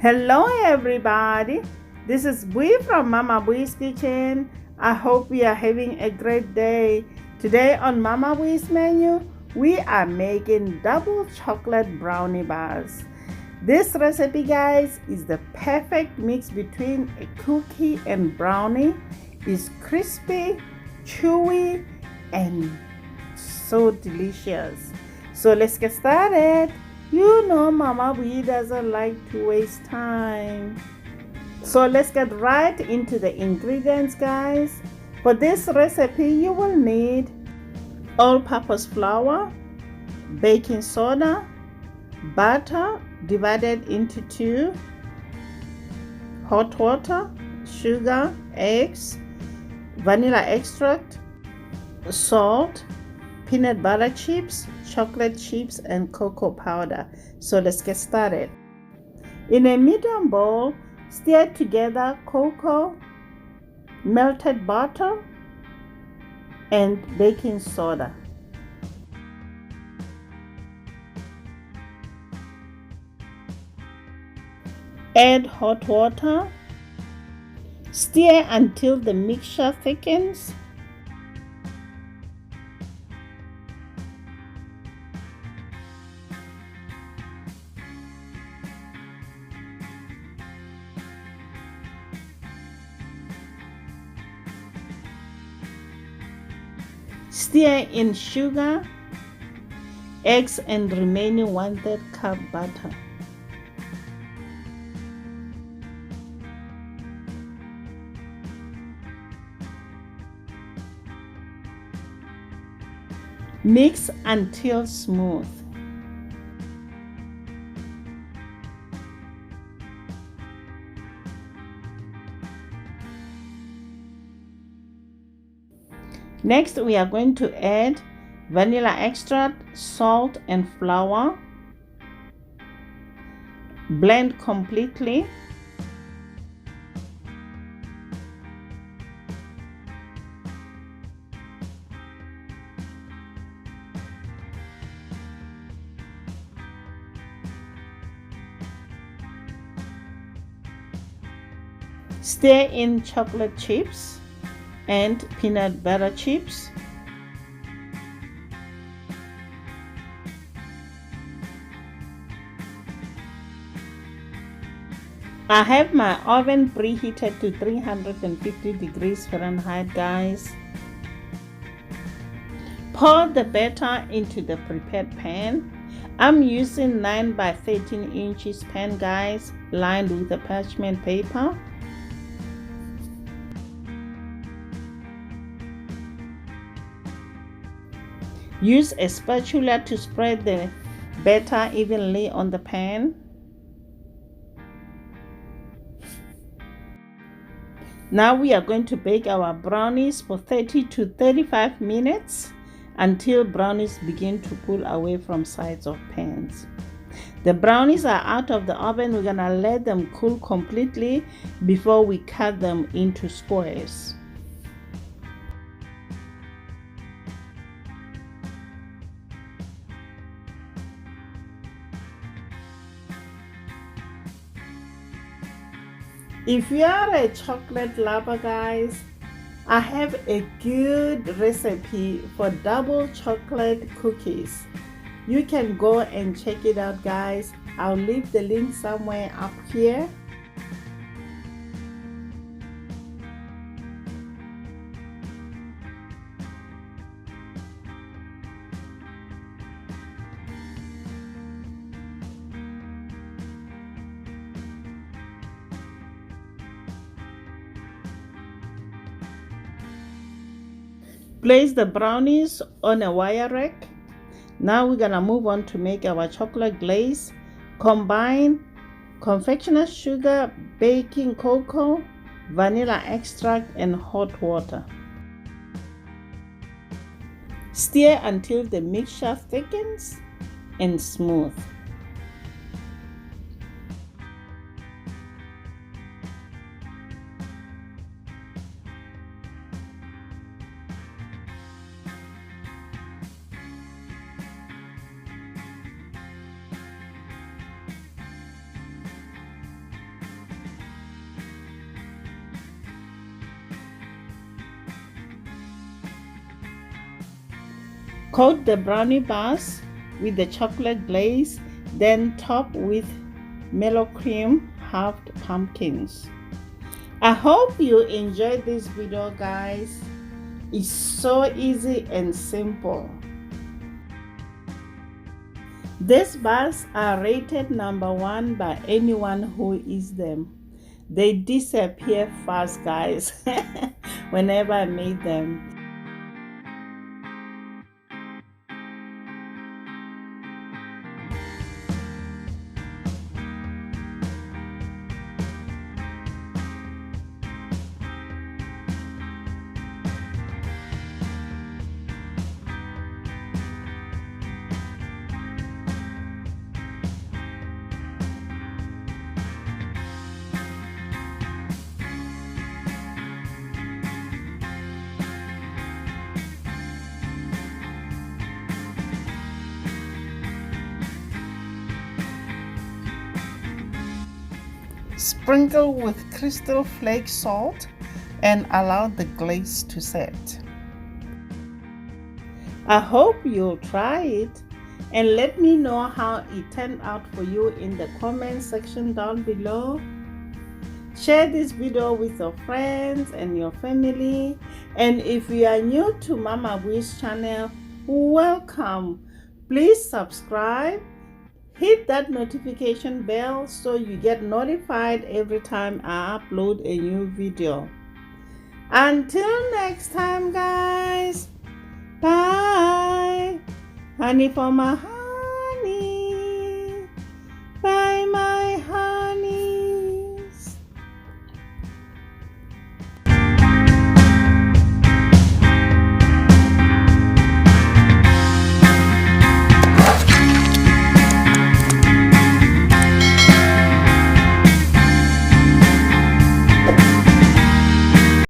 Hello everybody, this is Bui from Mama Bui's Kitchen. I hope we are having a great day. Today on Mama Bui's menu, we are making double chocolate brownie bars. This recipe, guys, is the perfect mix between a cookie and brownie. It's crispy, chewy, and so delicious. So let's get started. You know Mama Bui doesn't like to waste time. So let's get right into the ingredients, guys. For this recipe, you will need all-purpose flour, baking soda, butter divided into two, hot water, sugar, eggs, vanilla extract, salt, peanut butter chips, chocolate chips, and cocoa powder. So let's get started. In a medium bowl, stir together cocoa, melted butter, and baking soda. Add hot water. Stir until the mixture thickens. Stir in sugar, eggs, and remaining 1/3 cup butter. Mix until smooth. Next, we are going to add vanilla extract, salt, and flour. Blend completely. Stir in chocolate chips and peanut butter chips. I have my oven preheated to 350 degrees Fahrenheit, guys. Pour the batter into the prepared pan. I'm using 9 by 13 inches pan, guys, lined with the parchment paper. Use a spatula to spread the batter evenly on the pan. Now we are going to bake our brownies for 30 to 35 minutes until brownies begin to pull away from sides of pans. The brownies are out of the oven. We're gonna let them cool completely before we cut them into squares. If you are a chocolate lover, guys, I have a good recipe for double chocolate cookies. You can go and check it out, guys. I'll leave the link somewhere up here. Place the brownies on a wire rack. Now we're gonna move on to make our chocolate glaze. Combine confectioner's sugar, baking cocoa, vanilla extract, and hot water. Stir until the mixture thickens and smooth. Coat the brownie bars with the chocolate glaze, then top with mellow cream halved pumpkins. I hope you enjoyed this video, guys. It's so easy and simple. These bars are rated #1 by anyone who eats them. They disappear fast, guys, whenever I made them. Sprinkle with crystal flake salt and allow the glaze to set. I hope you'll try it and let me know how it turned out for you in the comment section down below. Share this video with your friends and your family, and if you are new to Mama Bui's channel, welcome. Please subscribe. Hit that notification bell so you get notified every time I upload a new video. Until next time, guys. Bye. Honey for my heart.